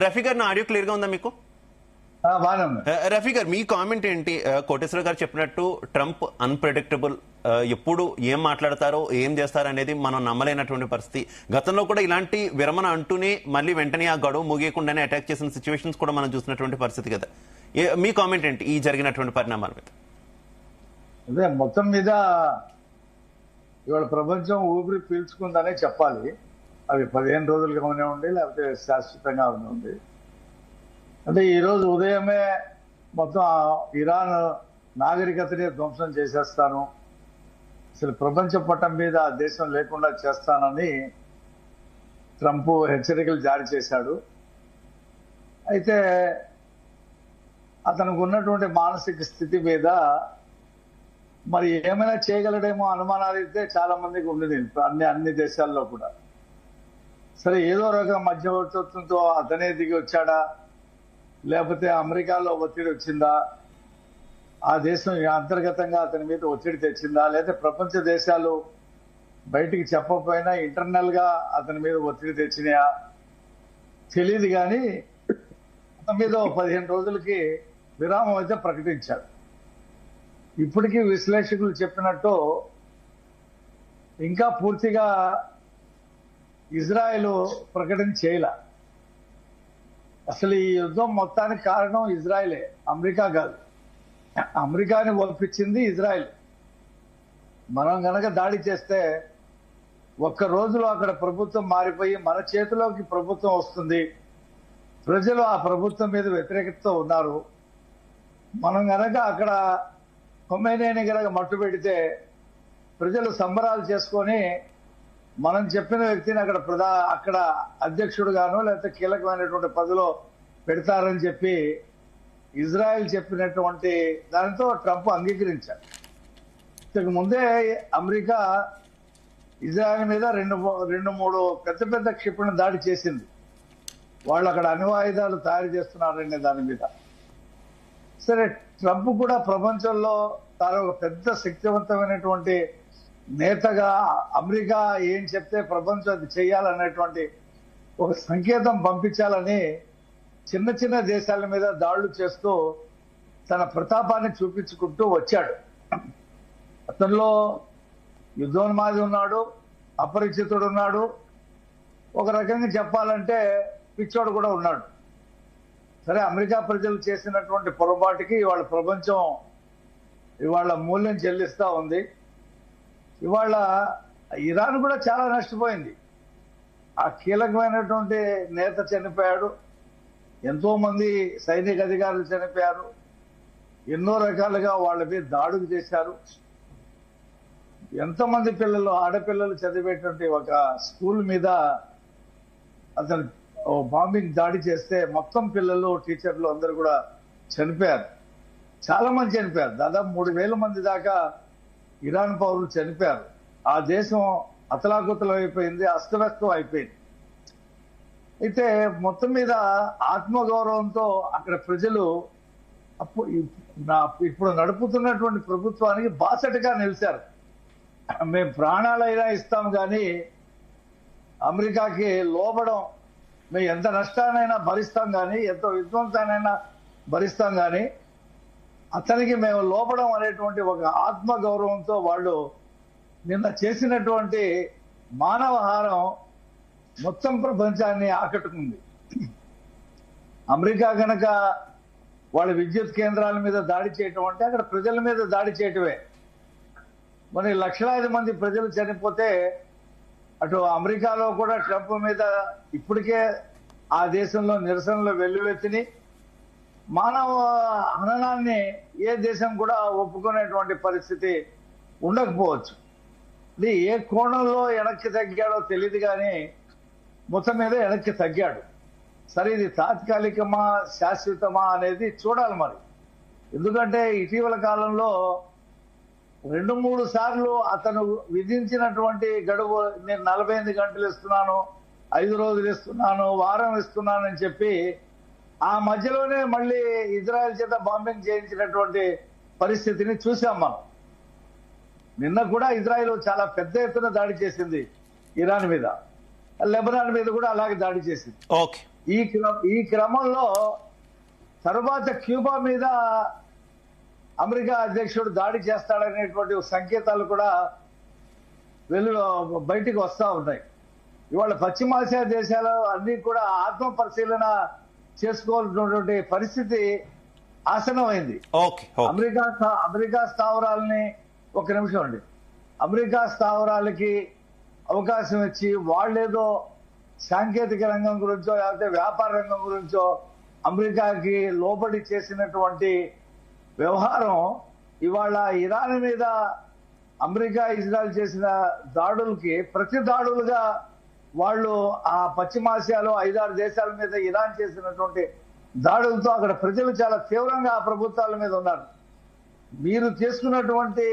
రఫీ గారు, నా audio clear గా ఉందా మీకు? బాగానే ఉంది. రఫీ గారు, మీ కామెంట్ ఏంటి? కోటేశ్వర గారు చెప్పినట్టు ట్రంప్ అన్ప్రెడిక్టబుల్, ఎప్పుడు ఏం మాట్లాడతారో ఏం చేస్తారో అనేది మనం నమ్మలేనటువంటి పరిస్థితి. గతంలో కూడా ఇలాంటి విరమణ అంటూనే మళ్ళీ వెంటనే ఆ గడువు ముగియకుండానే అటాక్ చేసిన సిచ్యువేషన్స్ కూడా మనం చూసినటువంటి పరిస్థితి కదా. మీ కామెంట్ ఏంటి ఈ జరిగినటువంటి పరిణామాల మీద? అదే మొత్తం మీద ఇవాళ ప్రపంచం ఊపిరి పీల్చుకుందనే చెప్పాలి. అవి 15 రోజులుగా ఉండి లేకపోతే శాశ్వతంగా ఉంది. అంటే ఈరోజు ఉదయమే మొత్తం ఇరాన్ నాగరికతని ధ్వంసం చేసేస్తాను, అసలు ప్రపంచ పటం మీద ఆ దేశం లేకుండా చేస్తానని ట్రంప్ హెచ్చరికలు జారీ చేశాడు. అయితే అతనికి ఉన్నటువంటి మానసిక స్థితి మీద మరి ఏమైనా చేయగలడేమో అనుమానాలు అయితే చాలా మందికి ఉండేది అన్ని దేశాల్లో కూడా. సరే, ఏదో రకం మధ్యవర్తిత్వంతో అతనే దిగి వచ్చాడా, లేకపోతే అమెరికాలో ఒత్తిడి వచ్చిందా, ఆ దేశం అంతర్గతంగా అతని మీద ఒత్తిడి తెచ్చిందా, లేదా ప్రపంచ దేశాలు బయటికి చెప్పకపోయినా ఇంటర్నల్ గా అతని మీద ఒత్తిడి తెచ్చినాయా తెలియదు. కానీ అతని మీద 15 రోజులకి విరామం అయితే ప్రకటించాడు. ఇప్పటికీ విశ్లేషకులు చెప్పినట్టు ఇంకా పూర్తిగా ఇజ్రాయెల్ ప్రకటన చేయలే. అసలు ఈ యుద్ధం మొత్తానికి కారణం ఇజ్రాయెలే, అమెరికా కాదు. అమెరికాని ఒప్పించింది ఇజ్రాయెల్. మనం గనక దాడి చేస్తే ఒక్క రోజులో అక్కడ ప్రభుత్వం మారిపోయి మన చేతిలోకి ప్రభుత్వం వస్తుంది. ప్రజలు ఆ ప్రభుత్వం మీద వ్యతిరేకతతో ఉన్నారు. మనం గనక అక్కడ ఖొమైనీని గనక మట్టు పెడితే ప్రజలు సంబరాలు చేసుకొని మనం చెప్పిన వ్యక్తిని అక్కడ అధ్యక్షుడుగాను లేకపోతే కీలకమైనటువంటి పదవిలో పెడతారని చెప్పి ఇజ్రాయెల్ చెప్పినటువంటి దానితో ట్రంప్ అంగీకరించారు. ఇంతకు ముందే అమెరికా ఇజ్రాయెల్ మీద రెండు మూడు పెద్ద క్షిపణి దాడి చేసింది. వాళ్ళు అక్కడ అణ్వాయుధాలు తయారు చేస్తున్నారనే దాని మీద. సరే, ట్రంప్ కూడా ప్రపంచంలో తాను ఒక పెద్ద శక్తివంతమైనటువంటి నేతగా అమెరికా ఏం చెప్తే ప్రపంచం అది చేయాలనేటువంటి ఒక సంకేతం పంపించాలని చిన్న దేశాల మీద దాడులు చేస్తూ తన ప్రతాపాన్ని చూపించుకుంటూ వచ్చాడు. అతనిలో యుద్ధోన్మాది ఉన్నాడు, అపరిచితుడు ఉన్నాడు, ఒక రకంగా చెప్పాలంటే పిచ్చోడు కూడా ఉన్నాడు. సరే, అమెరికా ప్రజలు చేసినటువంటి పొరపాటుకి ఇవాళ ప్రపంచం ఇవాళ మూల్యం చెల్లిస్తా ఉంది. ఇవాళ ఇరాన్ కూడా చాలా నష్టపోయింది. ఆ కీలకమైనటువంటి నేత చనిపోయాడు, ఎంతో మంది సైనిక అధికారులు చనిపోయారు, ఎన్నో రకాలుగా వాళ్ళ మీద దాడులు చేశారు. ఎంతమంది పిల్లలు, ఆడపిల్లలు చదివేటువంటి ఒక స్కూల్ మీద అతను బాంబింగ్ దాడి చేస్తే మొత్తం పిల్లలు, టీచర్లు అందరూ కూడా చనిపోయారు. చాలా మంది చనిపోయారు. దాదాపు 3000 మంది దాకా ఇరాన్ పౌరులు చనిపోయారు. ఆ దేశం అతలాకుతలం అయిపోయింది, అస్తవ్యస్తం అయిపోయింది. అయితే మొత్తం మీద ఆత్మగౌరవంతో అక్కడ ప్రజలు ఇప్పుడు నడుపుతున్నటువంటి ప్రభుత్వానికి బాసటగా నిలిచారు. మేము ప్రాణాలైనా ఇస్తాం కానీ అమెరికాకి లోబడం, మేము ఎంత నష్టానైనా భరిస్తాం కానీ, ఎంత విధ్వంసానైనా భరిస్తాం కానీ అతనికి మేము లోపడం అనేటువంటి ఒక ఆత్మగౌరవంతో వాళ్ళు నిన్న చేసినటువంటి మానవహారం మొత్తం ప్రపంచాన్ని ఆకట్టుకుంది. అమెరికా కనుక వాళ్ళ విద్యుత్ కేంద్రాల మీద దాడి చేయటం అంటే అక్కడ ప్రజల మీద దాడి చేయటమే. మరి లక్షలాది మంది ప్రజలు చనిపోతే అటు అమెరికాలో కూడా ట్రంప్ మీద ఇప్పటికే ఆ దేశంలో నిరసనలు వెల్లువెత్తిని. మానవ హననాన్ని ఏ దేశం కూడా ఒప్పుకునేటువంటి పరిస్థితి ఉండకపోవచ్చు. ఇది ఏ కోణంలో వెనక్కి తగ్గాడో తెలియదు కానీ మొత్తం మీద వెనక్కి తగ్గాడు. సరే, ఇది తాత్కాలికమా శాశ్వతమా అనేది చూడాలి మరి. ఎందుకంటే ఇటీవల కాలంలో 2-3 సార్లు అతను విధించినటువంటి గడువు, నేను 48 గంటలు ఇస్తున్నాను, 5 రోజులు ఇస్తున్నాను, వారం ఇస్తున్నాను అని చెప్పి ఆ మధ్యలోనే మళ్ళీ ఇజ్రాయెల్ చేత బాంబింగ్ చేయించినటువంటి పరిస్థితిని చూసాం మనం. నిన్న కూడా ఇజ్రాయెల్ చాలా పెద్ద ఎత్తున దాడి చేసింది ఇరాన్ మీద, లెబనాన్ మీద కూడా అలాగే దాడి చేసింది. ఓకే. ఈ క్రమంలో తర్వాత క్యూబా మీద అమెరికా అధ్యక్షుడు దాడి చేస్తాడనేటువంటి సంకేతాలు కూడా బయటికి వస్తూ ఉన్నాయి. ఇవాళ పశ్చిమాసియా దేశాలు అన్ని కూడా ఆత్మ పరిశీలన చేసుకోవాల్సినటువంటి పరిస్థితి ఆసనమైంది. అమెరికా స్థావరాలని ఒక నిమిషం అండి, అమెరికా స్థావరాలకి అవకాశం ఇచ్చి వాళ్ళేదో సాంకేతిక రంగం గురించో లేకపోతే వ్యాపార రంగం గురించో అమెరికాకి లోబడి చేసినటువంటి వ్యవహారం ఇవాళ ఇరాన్ మీద అమెరికా ఇజ్రాయెల్ చేసిన దాడులకి ప్రతి దాడులుగా వాళ్ళు ఆ పశ్చిమాసియాలో 5-6 దేశాల మీద ఇరాన్ చేసినటువంటి దాడులతో అక్కడ ప్రజలు చాలా తీవ్రంగా ఆ ప్రభుత్వాల మీద ఉన్నారు. మీరు తీసుకున్నటువంటి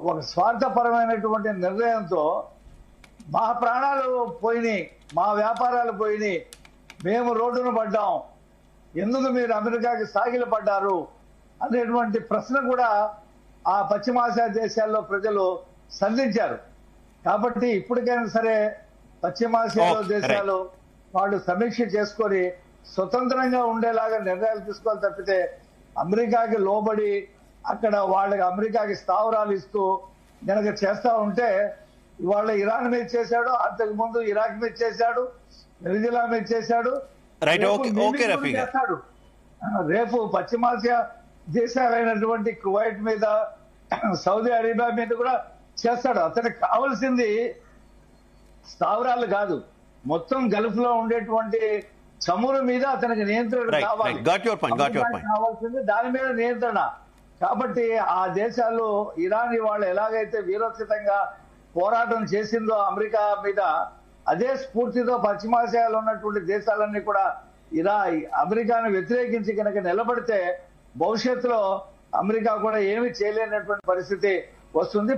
ఒక స్వార్థపరమైనటువంటి నిర్ణయంతో మా ప్రాణాలు పోయినాయి, మా వ్యాపారాలు పోయినాయి, మేము రోడ్డున పడ్డాం, ఎందుకు మీరు అమెరికాకి సాగిల పడ్డారు అనేటువంటి ప్రశ్న కూడా ఆ పశ్చిమాసియా దేశాల్లో ప్రజలు సంధించారు. కాబట్టి ఇప్పటికైనా సరే పశ్చిమాసియాలో దేశాలు వాళ్ళు సమీక్ష చేసుకొని స్వతంత్రంగా ఉండేలాగా నిర్ణయాలు తీసుకోవాలి తప్పితే అమెరికాకి లోబడి అక్కడ వాళ్ళకి అమెరికాకి స్థావరాలు ఇస్తూ గనక చేస్తా ఉంటే ఇవాళ ఇరాన్ మీద చేశాడు, అంతకు ముందు ఇరాక్ మీద చేశాడు, వెనిజులా మీద చేశాడు, చేస్తాడు. రేపు పశ్చిమాసియా దేశాలైనటువంటి కువైట్ మీద, సౌదీ అరేబియా మీద కూడా చేస్తాడు. అతనికి కావాల్సింది స్థావరాలు కాదు, మొత్తం గల్ఫ్ లో ఉండేటువంటి చమురు మీద అతనికి నియంత్రణ కావాలి, కావాల్సింది దాని మీద నియంత్రణ. కాబట్టి ఆ దేశాలు ఇరాన్ వాళ్ళు ఎలాగైతే వీరోచితంగా పోరాటం చేసిందో అమెరికా మీద, అదే స్ఫూర్తితో పశ్చిమాసియాలో ఉన్నటువంటి దేశాలన్నీ కూడా అమెరికాను వ్యతిరేకించి కనుక నిలబడితే భవిష్యత్తులో అమెరికా కూడా ఏమి చేయలేనటువంటి పరిస్థితి వస్తుంది.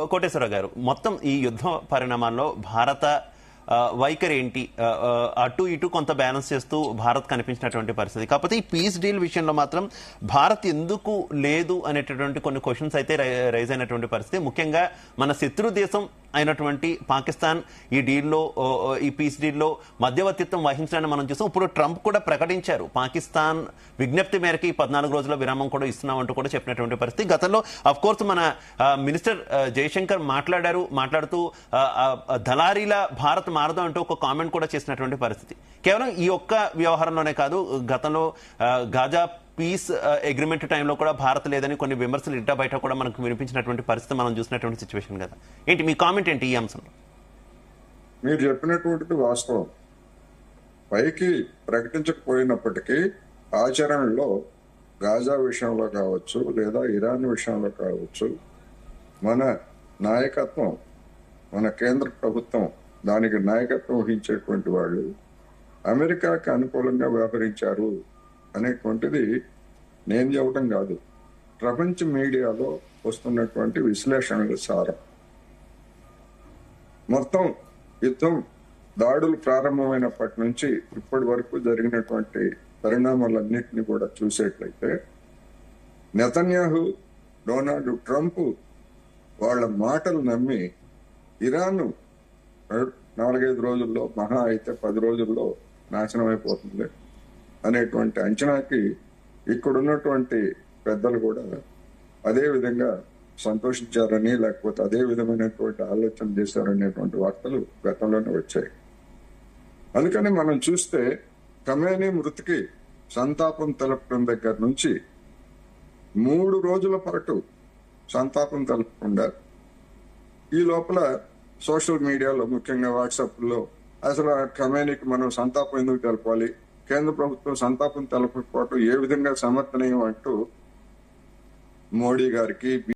కోటేశ్వర గారు, మొత్తం ఈ యుద్ధ పరిణామాల్లో భారత వైఖరి ఏంటి? అటు ఇటు కొంత బ్యాలెన్స్ చేస్తూ భారత్ కనిపించినటువంటి పరిస్థితి. కాకపోతే ఈ పీస్ డీల్ విషయంలో మాత్రం భారత్ ఎందుకు లేదు అనేటటువంటి కొన్ని క్వశ్చన్స్ అయితే రైజ్ అయినటువంటి పరిస్థితి. ముఖ్యంగా మన శత్రు దేశం అయినటువంటి పాకిస్తాన్ ఈ డీల్లో, ఈ పీస్ డీల్లో మధ్యవర్తిత్వం వహించాలని మనం చూసాం. ఇప్పుడు ట్రంప్ కూడా ప్రకటించారు పాకిస్తాన్ విజ్ఞప్తి మేరకు 14 రోజుల విరామం కూడా ఇస్తున్నామంటూ కూడా చెప్పినటువంటి పరిస్థితి. గతంలో అఫ్ కోర్స్ మన మినిస్టర్ జయశంకర్ మాట్లాడుతూ దళారీల భారత్ మారదు అంటూ ఒక కామెంట్ కూడా చేసినటువంటి పరిస్థితి. కేవలం ఈ ఒక్క వ్యవహారంలోనే కాదు, గతంలో గాజా పీస్ అగ్రిమెంట్ టైంలో కూడా భారత్ లేదని కొన్ని విమర్శలు ఇట్టా బయట కూడా మనకు వినిపించినటువంటి పరిస్థితి మనం చూసినటువంటి సిచ్యువేషన్ కదా. ఏంటి మీ కామెంట్ ఏంటి ఈ అంశంలో? మీరు చెప్పినటువంటిది వాస్తవం. పైకి ప్రకటించకపోయినప్పటికీ ఆచరణలో గాజా విషయంలో కావచ్చు లేదా ఇరాన్ విషయంలో కావచ్చు మన నాయకత్వం, మన కేంద్ర ప్రభుత్వం, దానికి నాయకత్వం వహించేటువంటి వాళ్ళు అమెరికాకి అనుకూలంగా వ్యవహరించారు అనేటువంటిది నేను చెప్పడం కాదు, ప్రపంచ మీడియాలో వస్తున్నటువంటి విశ్లేషణల సారం. మొత్తం యుద్ధం దాడులు ప్రారంభమైనప్పటి నుంచి ఇప్పటి వరకు జరిగినటువంటి పరిణామాలన్నింటినీ కూడా చూసేట్లయితే నెతన్యాహు, డొనాల్డ్ ట్రంప్ వాళ్ళ మాటలు నమ్మి ఇరాన్ 4-5 రోజుల్లో, మహా అయితే 10 రోజుల్లో నాశనం అయిపోతుంది అనేటువంటి అంచనాకి ఇక్కడున్నటువంటి పెద్దలు కూడా అదే విధంగా సంతోషించారని, లేకపోతే అదే విధమైనటువంటి ఆలోచన చేశారనేటువంటి వార్తలు గతంలోనే వచ్చాయి. అందుకని మనం చూస్తే ఖమేనీ మృతికి సంతాపం తెలపడం దగ్గర నుంచి 3 రోజుల పాటు సంతాపం తెలపకుండా ఈ లోపల సోషల్ మీడియాలో, ముఖ్యంగా వాట్సాప్లో అసలు ఖమేనీకి మనం సంతాపం ఎందుకు తెలపాలి, కేంద్ర ప్రభుత్వం సంతాపం తెలపకపోవటం ఏ విధంగా సమర్థనీయం అంటూ మోడీ గారికి